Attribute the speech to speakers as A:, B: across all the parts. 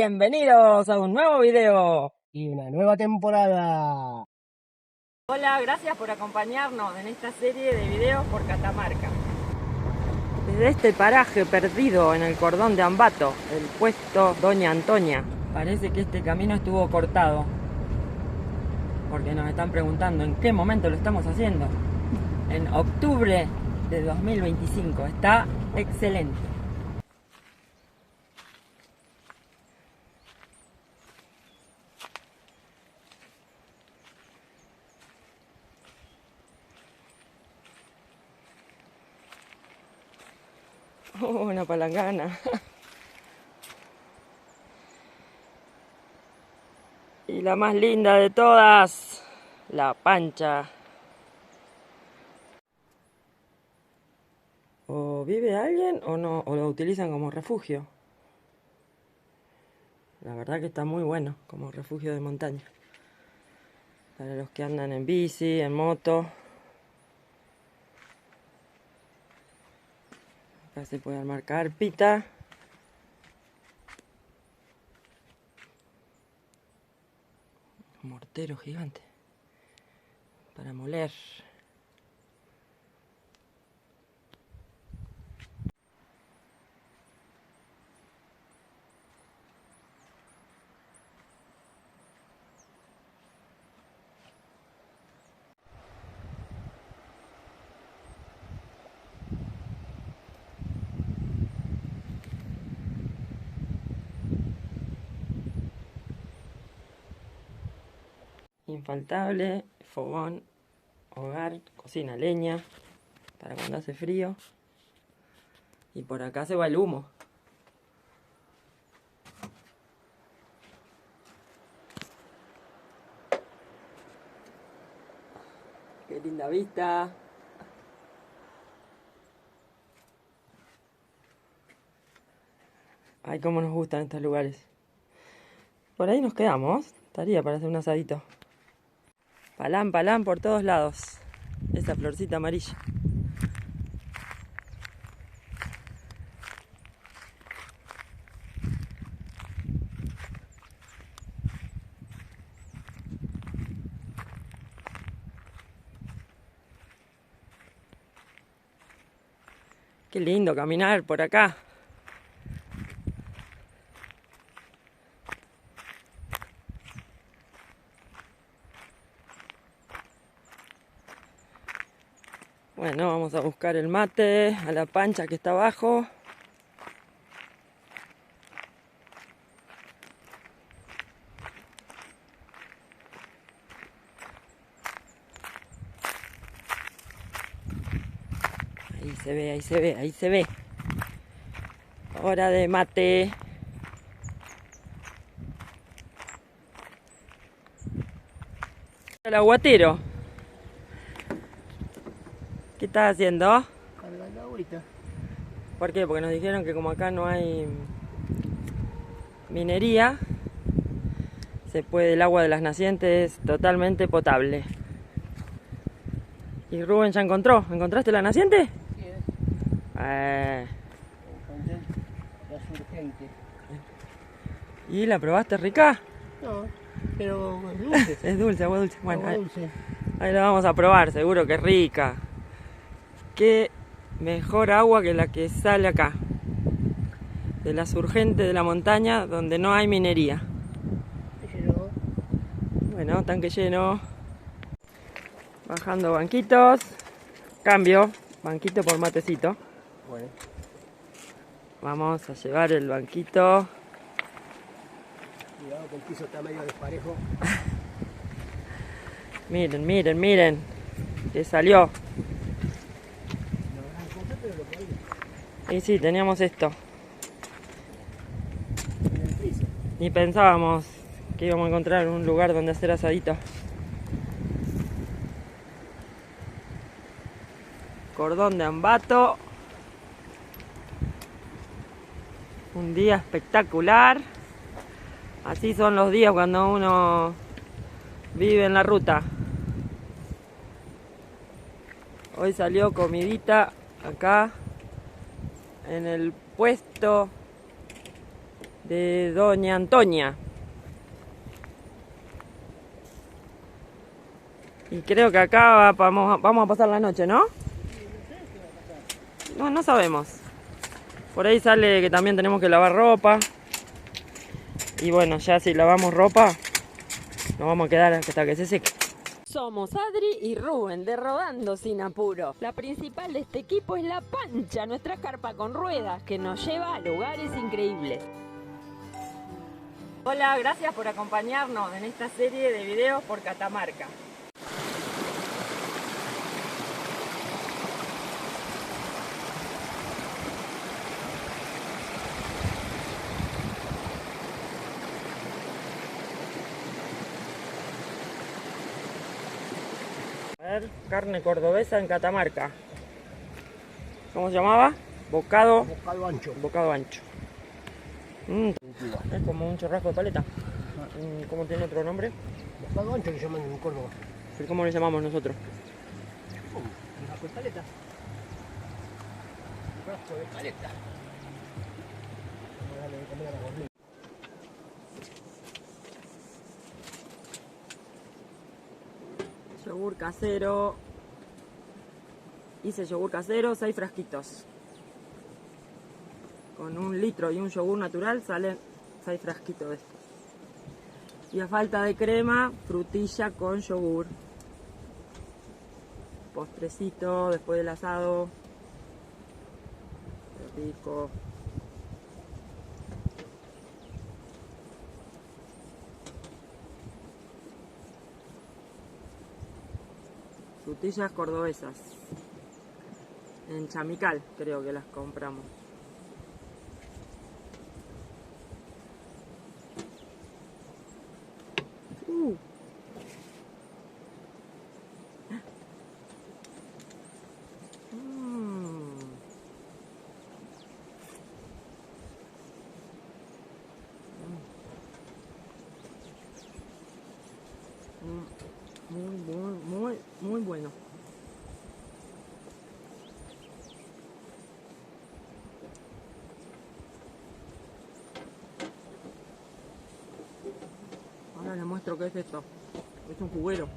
A: Bienvenidos a un nuevo video
B: y una nueva temporada.
A: Hola, gracias por acompañarnos en esta serie de videos por Catamarca. Desde este paraje perdido en el cordón de Ambato, el puesto Doña Antonia, parece que este camino estuvo cortado, porque nos están preguntando en qué momento lo estamos haciendo. En octubre de 2025, está excelente. Una palangana. Y la más linda de todas, la Pancha. O vive alguien o no, o lo utilizan como refugio. La verdad que está muy bueno como refugio de montaña. Para los que andan en bici, en moto. Acá se puede armar carpita. Un mortero gigante para moler. Infaltable, fogón, hogar, cocina, leña, para cuando hace frío. Y por acá se va el humo. Qué linda vista. Ay, cómo nos gustan estos lugares. Por ahí nos quedamos. Estaría para hacer un asadito. Palán, palán por todos lados. Esa florcita amarilla. Qué lindo caminar por acá. Bueno, vamos a buscar el mate, a la Pancha que está abajo. Ahí se ve, ahí se ve, ahí se ve. Hora de mate. El aguatero. ¿Qué estás haciendo?
B: Cargando agüita.
A: ¿Por qué? Porque nos dijeron que como acá no hay minería, el agua de las nacientes es totalmente potable. ¿Y Rubén ya encontró? ¿Encontraste la naciente?
B: Sí, es. Encontré la surgente.
A: ¿Y la probaste rica?
B: No, pero es dulce.
A: Es dulce, agua dulce. Bueno,
B: Agua dulce.
A: ahí la vamos a probar, seguro que es rica. Qué mejor agua que la que sale acá, de la surgente de la montaña, donde no hay minería.
B: Llenó.
A: Bueno, tanque lleno. Bajando banquitos. Cambio, banquito por matecito.
B: Bueno.
A: Vamos a llevar el banquito.
B: Cuidado que el piso está medio desparejo.
A: Miren, miren, miren. Que salió. Y sí, teníamos esto. Ni pensábamos que íbamos a encontrar un lugar donde hacer asadito. Cordón de Ambato. Un día espectacular. Así son los días cuando uno vive en la ruta. Hoy salió comidita acá en el puesto de Doña Antonia. Y creo que acá vamos a pasar la noche, ¿no? No, no sabemos. Por ahí sale que también tenemos que lavar ropa. Y bueno, ya si lavamos ropa, nos vamos a quedar hasta que se seque. Somos Adri y Rubén de Rodando Sin Apuro. La principal de este equipo es la Pancha, nuestra carpa con ruedas que nos lleva a lugares increíbles. Hola, gracias por acompañarnos en esta serie de videos por Catamarca. Carne cordobesa en Catamarca. ¿Cómo se llamaba? Bocado
B: ancho.
A: Bocado ancho. Es como un churrasco de paleta. ¿Cómo tiene otro nombre?
B: Bocado ancho le llaman en Córdoba.
A: ¿Pero cómo le llamamos nosotros?
B: Churrasco de paleta. Churrasco de paleta. Vamos a darle de comer a la gordita.
A: Yogur casero. Hice yogur casero, 6 frasquitos. Con 1 litro y un yogur natural salen 6 frasquitos de estos. Y a falta de crema, frutilla con yogur. Postrecito después del asado. Qué rico. Frutillas cordobesas. En Chamical creo que las compramos. Muy bueno. Ahora les muestro qué es esto. Es un juguero.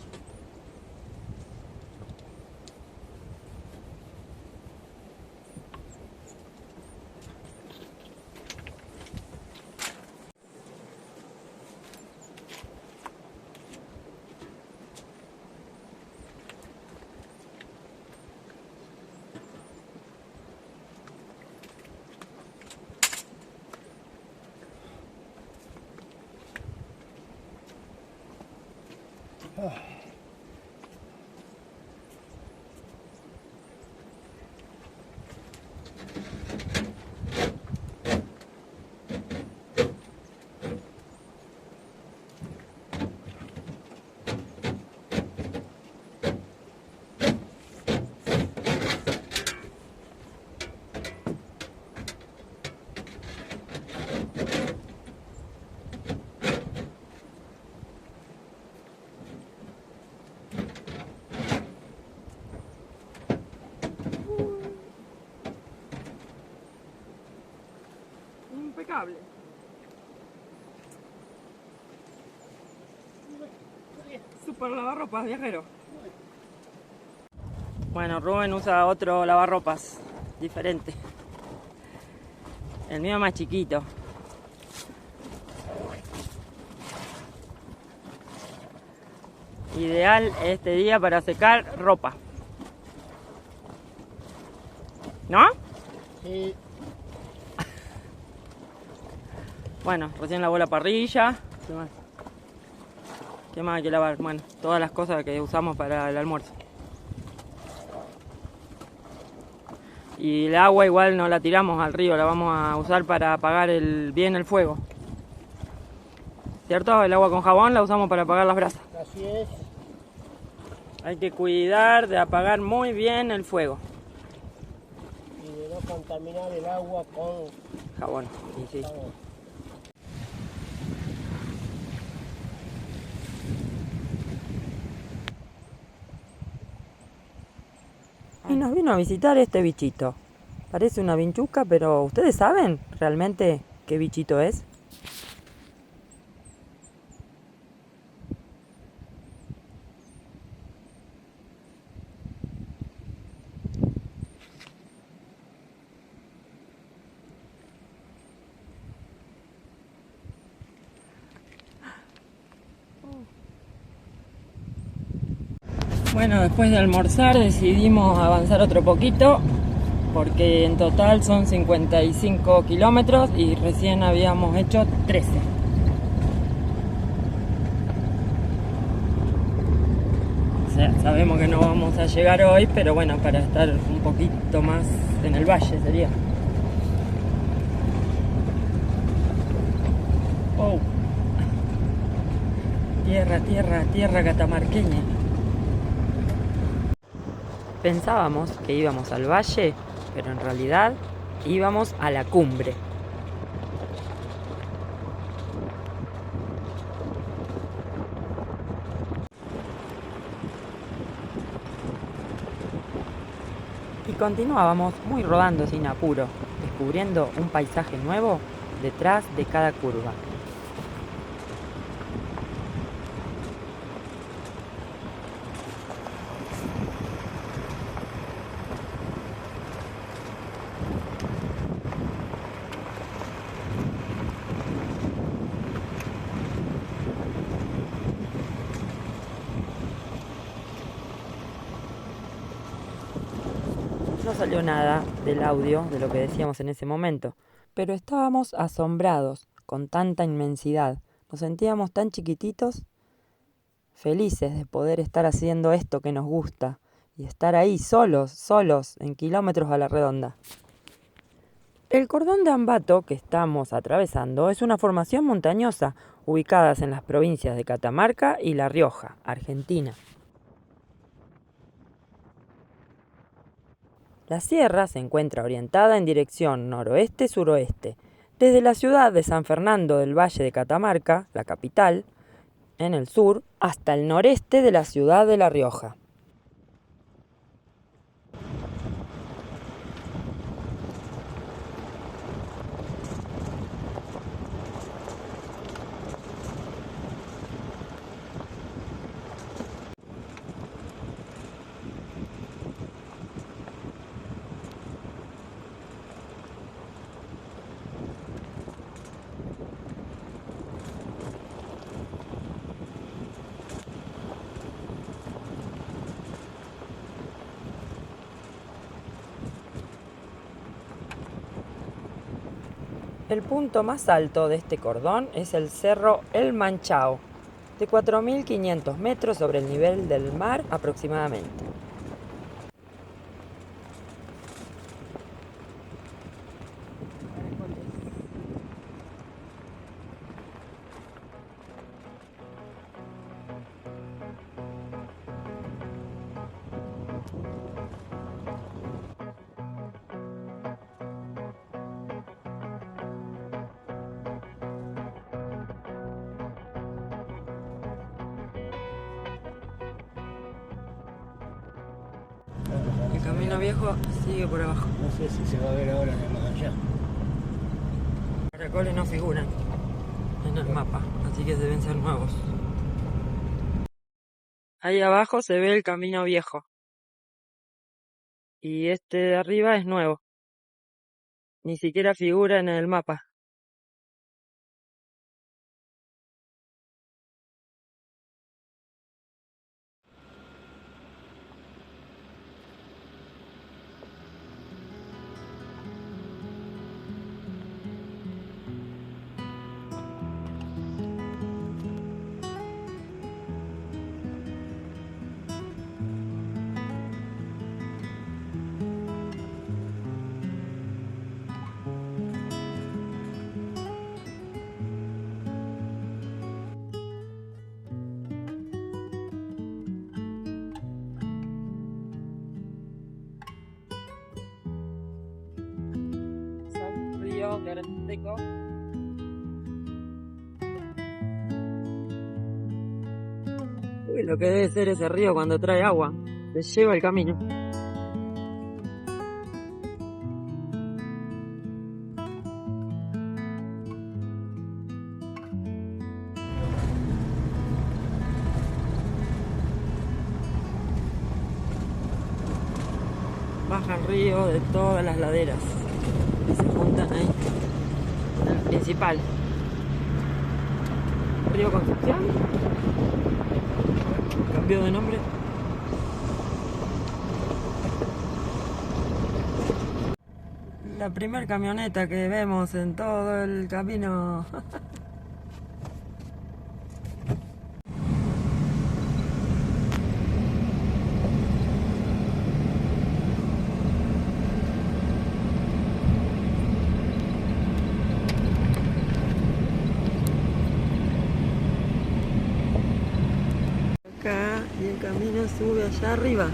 A: Impecable. Super lavarropas, viajero. Bueno, Rubén usa otro lavarropas diferente. El mío es más chiquito. Ideal este día para secar ropa. ¿No?
B: Sí.
A: Bueno, recién lavó la parrilla. ¿Qué más? ¿Qué más hay que lavar? Bueno, todas las cosas que usamos para el almuerzo. Y el agua igual no la tiramos al río, la vamos a usar para apagar bien el fuego. ¿Cierto? El agua con jabón la usamos para apagar las brasas.
B: Así es.
A: Hay que cuidar de apagar muy bien el fuego.
B: Y de no contaminar el agua con
A: Jabón. Y sí.
B: jabón.
A: Y nos vino a visitar este bichito. Parece una vinchuca, pero ¿ustedes saben realmente qué bichito es? Bueno, después de almorzar decidimos avanzar otro poquito, porque en total son 55 kilómetros y recién habíamos hecho 13. O sea, sabemos que no vamos a llegar hoy, pero bueno, para estar un poquito más en el valle sería. Oh. Tierra catamarqueña. Pensábamos que íbamos al valle, pero en realidad íbamos a la cumbre. Y continuábamos muy rodando sin apuro, descubriendo un paisaje nuevo detrás de cada curva. No salió nada del audio de lo que decíamos en ese momento, pero estábamos asombrados con tanta inmensidad. Nos sentíamos tan chiquititos, felices de poder estar haciendo esto que nos gusta y estar ahí solos, en kilómetros a la redonda. El cordón de Ambato que estamos atravesando es una formación montañosa ubicada en las provincias de Catamarca y La Rioja, Argentina. La sierra se encuentra orientada en dirección noroeste-suroeste, desde la ciudad de San Fernando del Valle de Catamarca, la capital, en el sur, hasta el noreste de la ciudad de La Rioja. El punto más alto de este cordón es el cerro El Manchao, de 4.500 metros sobre el nivel del mar aproximadamente. El camino viejo sigue por abajo.
B: No sé si se va a ver ahora en más allá.
A: Los caracoles no figuran en el mapa, así que deben ser nuevos. Ahí abajo se ve el camino viejo. Y este de arriba es nuevo. Ni siquiera figura en el mapa. Río Querenteco. Uy, lo que debe ser ese río cuando trae agua. Se lleva el camino. Baja el río de todas las laderas y se juntan ahí. El principal. Río Concepción. Cambió de nombre. la primer camioneta que vemos en todo el camino. Acá y el camino sube allá arriba.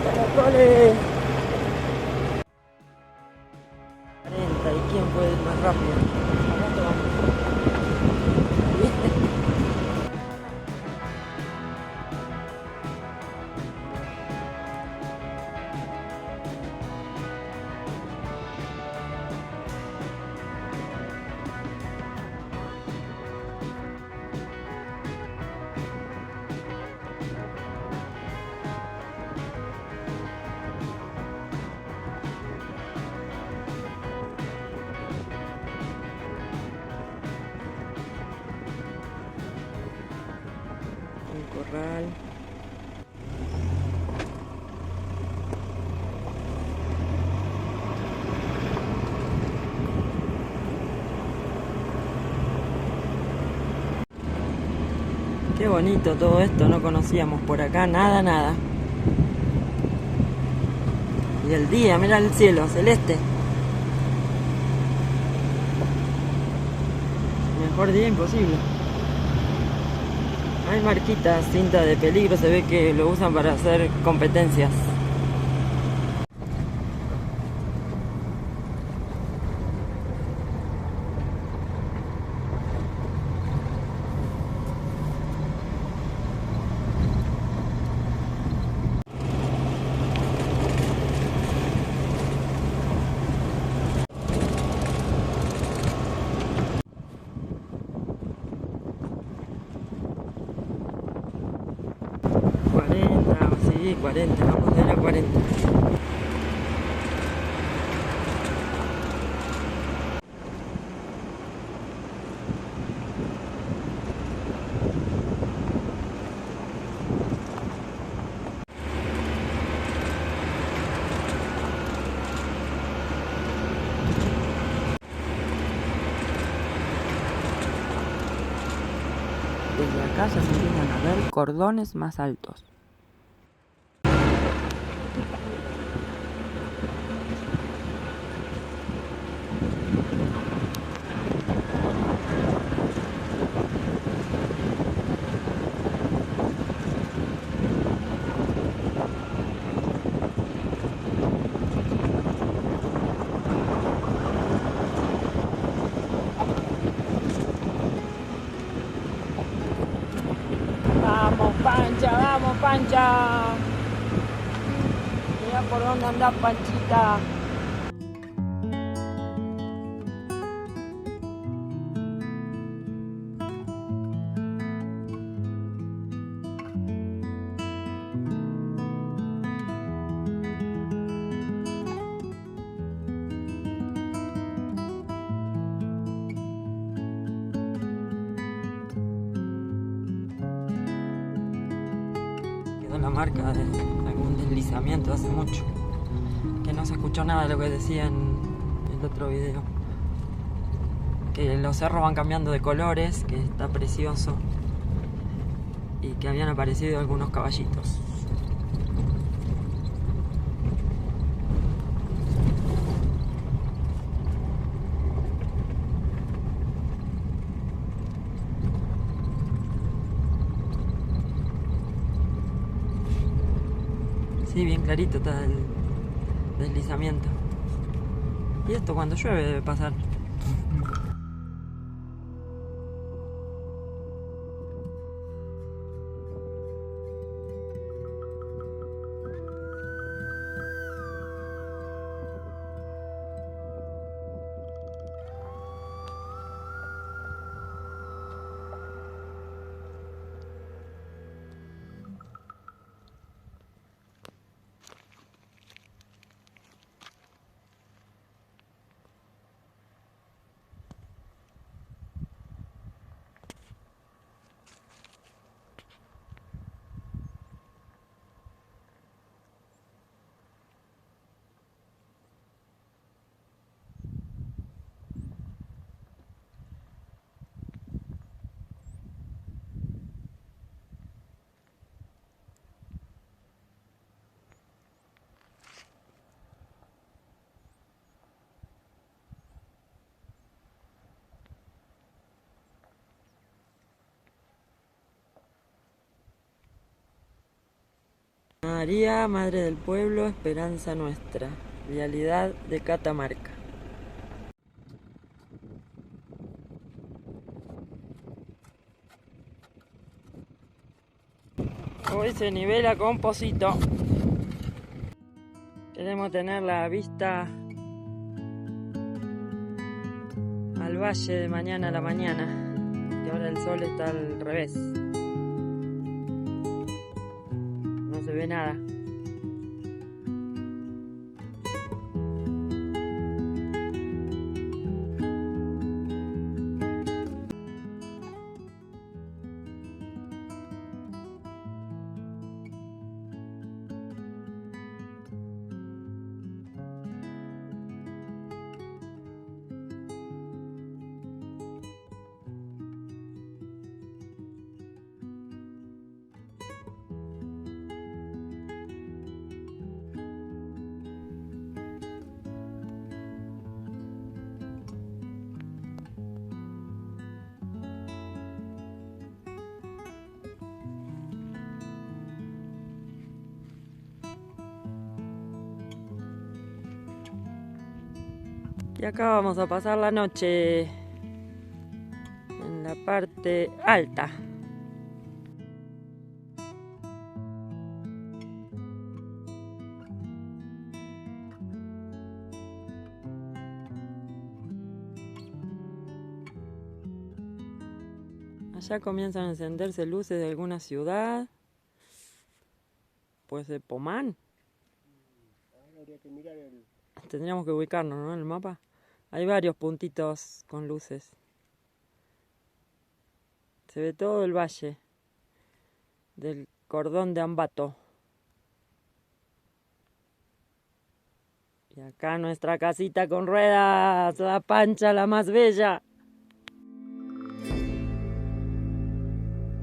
A: ¡Caracoles! 40, ¿y quién puede ir más rápido? Al rato vamos. Un corral. Qué bonito todo esto, no conocíamos por acá nada. Y el día, mira el cielo, celeste. Mejor día imposible. Hay marquitas, cinta de peligro, se ve que lo usan para hacer competencias. Sí, 40, vamos de la 40. Desde acá ya se empiezan a ver cordones más altos. Vamos Pancha. Mira por dónde anda Panchita. Esta es la marca de algún deslizamiento hace mucho. Que no se escuchó nada de lo que decía en el otro video. Que los cerros van cambiando de colores, que está precioso. Y que habían aparecido algunos caballitos. Sí, bien clarito está el deslizamiento. Y esto cuando llueve debe pasar. María, Madre del Pueblo, Esperanza Nuestra. Vialidad de Catamarca. Hoy se nivela con Pocito. Queremos tener la vista al valle de mañana a la mañana. Y ahora el sol está al revés. No se ve nada. Y acá vamos a pasar la noche en la parte alta. Allá comienzan a encenderse luces de alguna ciudad. Pues de Pomán.
B: Habría que mirar el...
A: Tendríamos que ubicarnos, ¿no? En el mapa. Hay varios puntitos con luces. Se ve todo el valle del cordón de Ambato. Y acá nuestra casita con ruedas, la Pancha, la más bella.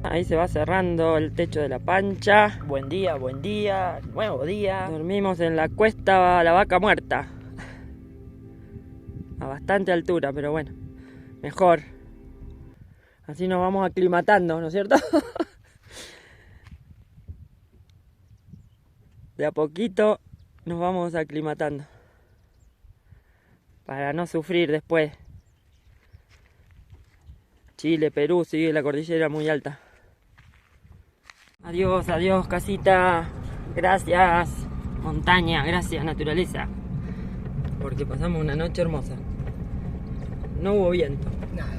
A: Ahí se va cerrando el techo de la Pancha. Buen día, nuevo día. Dormimos en la cuesta La Vaca Muerta. A bastante altura, pero bueno, mejor. Así nos vamos aclimatando, ¿no es cierto? De a poquito nos vamos aclimatando. Para no sufrir después. Chile, Perú, sigue la cordillera muy alta. Adiós, adiós casita. Gracias montaña, gracias naturaleza. Porque pasamos una noche hermosa. No hubo viento.
B: Nada.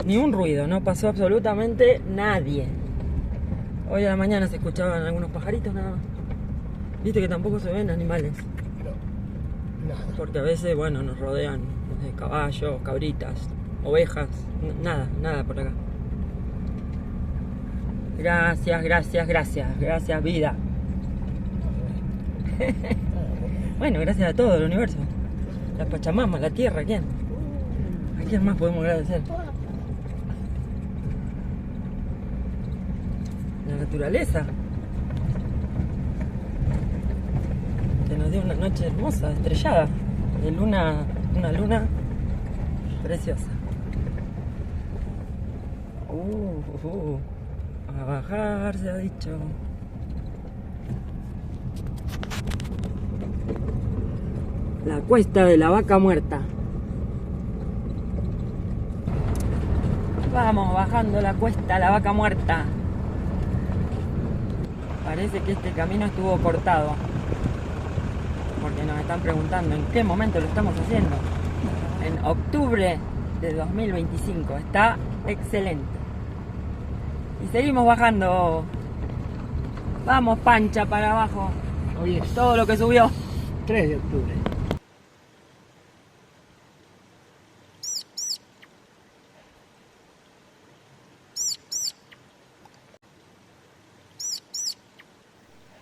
A: Ni un ruido, no pasó absolutamente nadie. Hoy a la mañana se escuchaban algunos pajaritos nada más. Viste que tampoco se ven animales.
B: No, nada.
A: Porque a veces, bueno, nos rodean caballos, cabritas, ovejas. Nada por acá. Gracias, gracias, gracias. Gracias, vida. Bueno, gracias a todo el universo. La Pachamama, la tierra, ¿quién? ¿A quién más podemos agradecer? La naturaleza. Que nos dio una noche hermosa, estrellada. De luna, una luna preciosa. A bajar se ha dicho. La cuesta de la vaca muerta. Vamos bajando la cuesta, la vaca muerta. Parece que este camino estuvo cortado. Porque nos están preguntando en qué momento lo estamos haciendo. En octubre de 2025. Está excelente. Y seguimos bajando. Vamos, Pancha, para abajo.
B: Hoy es
A: Todo lo que subió.
B: 3 de octubre.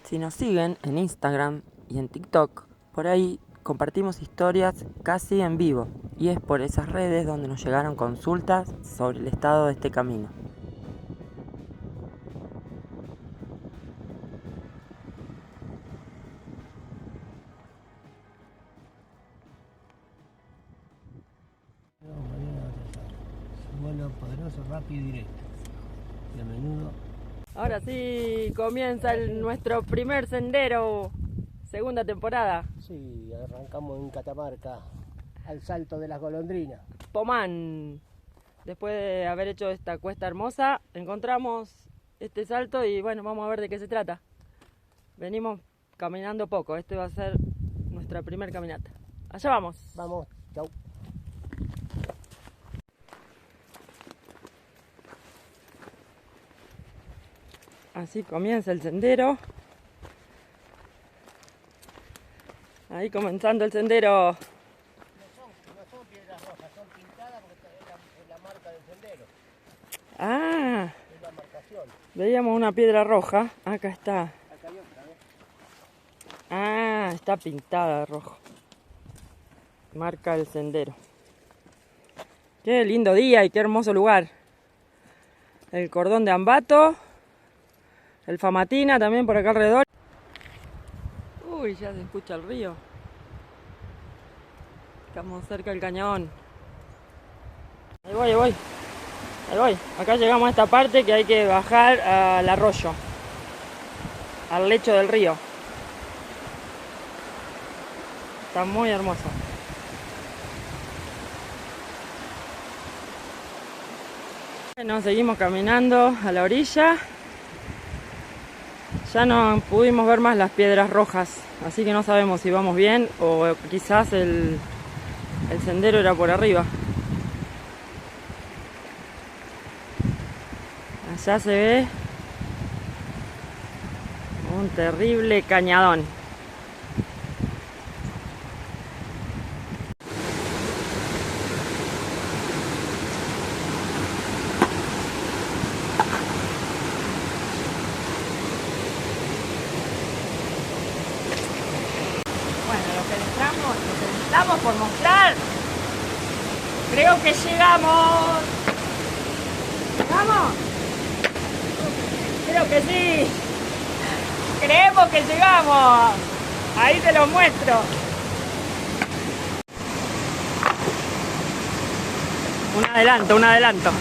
A: Si nos siguen en Instagram y en TikTok, por ahí compartimos historias casi en vivo. Y es por esas redes donde nos llegaron consultas sobre el estado de este camino.
B: Bueno, poderoso, rápido y directo. Y a menudo.
A: Ahora sí comienza nuestro primer sendero, segunda temporada.
B: Sí, arrancamos en Catamarca, al Salto de las Golondrinas.
A: Pomán. Después de haber hecho esta cuesta hermosa, encontramos este salto y bueno, vamos a ver de qué se trata. Venimos caminando poco, este va a ser nuestra primer caminata. Allá vamos.
B: Vamos, chau.
A: Así comienza el sendero. Ahí comenzando el sendero.
B: No son piedras rojas, son pintadas porque es la marca del sendero.
A: Ah,
B: Es la marcación.
A: veíamos una piedra roja. Acá está.
B: Acá hay otra, ¿ves?
A: Ah, está pintada de rojo. Marca el sendero. Qué lindo día y qué hermoso lugar. El cordón de Ambato. El Famatina también por acá alrededor. Uy, ya se escucha el río. Estamos cerca del cañón. Ahí voy, ahí voy. Ahí voy. Acá llegamos a esta parte que hay que bajar al arroyo. Al lecho del río. Está muy hermoso. Bueno, seguimos caminando a la orilla. Ya no pudimos ver más las piedras rojas, así que no sabemos si vamos bien o quizás el sendero era por arriba. Allá se ve un terrible cañadón. Bueno, lo que estamos por mostrar, creo que llegamos. ¿Llegamos? Creo que sí. Creemos que llegamos. Ahí te lo muestro. Un adelanto, un adelanto.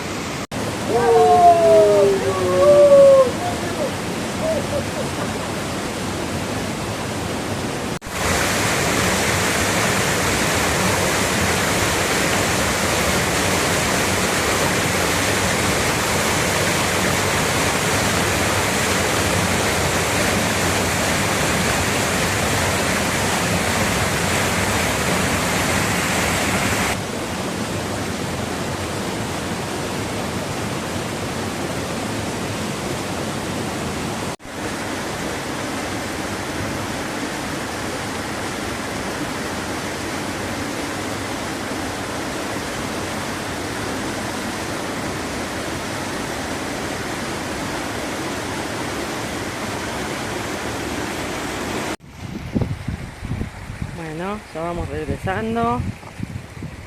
A: Bueno, ya vamos regresando.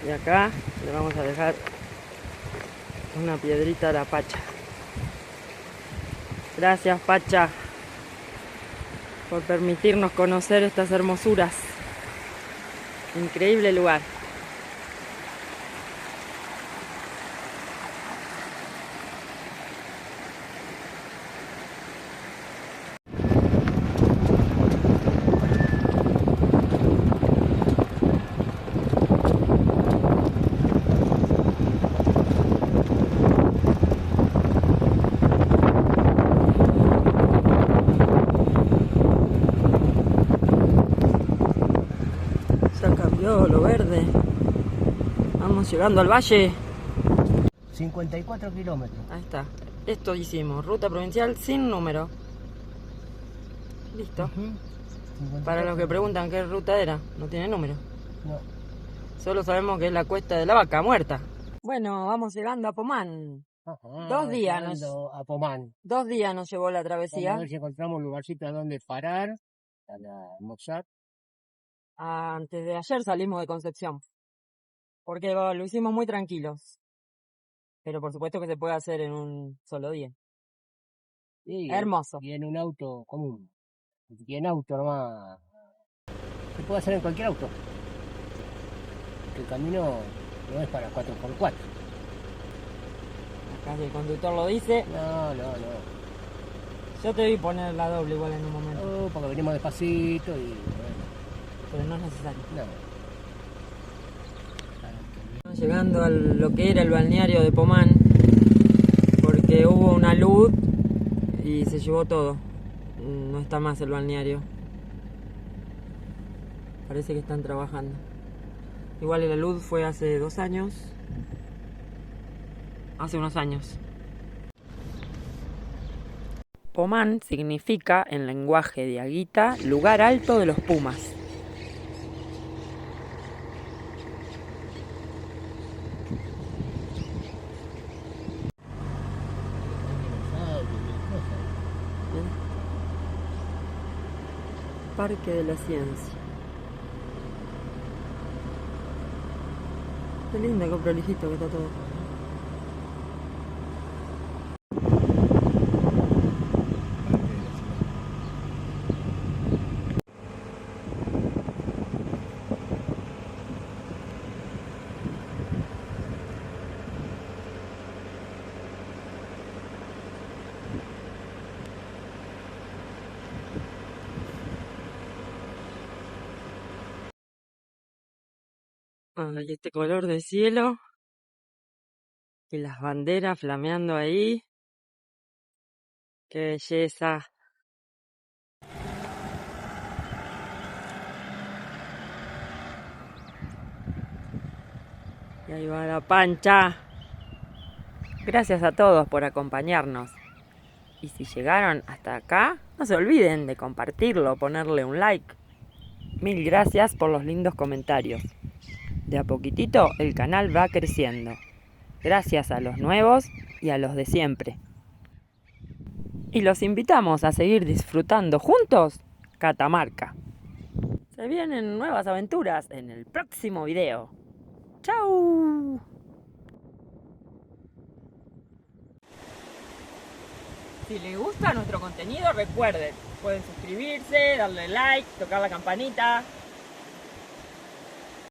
A: Y acá le vamos a dejar una piedrita a la Pacha. Gracias, Pacha, por permitirnos conocer estas hermosuras. Increíble lugar. Ya cambió lo verde. Vamos llegando al valle.
B: 54 kilómetros.
A: Ahí está. Esto hicimos. Ruta provincial sin número. Listo. Para los que preguntan qué ruta era, no tiene número.
B: No.
A: Solo sabemos que es la cuesta de la vaca muerta. Bueno, vamos llegando a Pomán.
B: Ajá,
A: 2 días
B: llegando a Pomán.
A: 2 días nos llevó la
B: Vamos
A: travesía.
B: a ver si encontramos un lugarcito a donde parar para almorzar.
A: Antes de ayer salimos de Concepción. Porque lo hicimos muy tranquilos. Pero por supuesto que se puede hacer en un solo día.
B: Y,
A: Hermoso.
B: Y en un auto común. Y en auto nomás. Se puede hacer en cualquier auto. El camino no es para 4x4.
A: Acá si el conductor lo dice.
B: No.
A: Yo te vi poner la doble igual en un momento.
B: No, porque venimos despacito y bueno,
A: Pero no es necesario.
B: no.
A: Llegando a lo que era el balneario de Pomán, porque hubo una luz y se llevó todo. No está más el balneario. Parece que están trabajando. Igual la luz fue hace 2 años. Hace unos años. Pomán significa, en lenguaje de Aguita, lugar alto de los pumas. Parque de la Ciencia. Qué lindo, qué prolijito que está todo. Ay, este color de cielo y las banderas flameando ahí. ¡Qué belleza! Y ahí va la Pancha. Gracias a todos por acompañarnos. Y si llegaron hasta acá, no se olviden de compartirlo, ponerle un like. Mil gracias por los lindos comentarios. De a poquitito el canal va creciendo. Gracias a los nuevos y a los de siempre. Y los invitamos a seguir disfrutando juntos Catamarca. Se vienen nuevas aventuras en el próximo video. ¡Chau! Si les gusta nuestro contenido, recuerden, pueden suscribirse, darle like, tocar la campanita.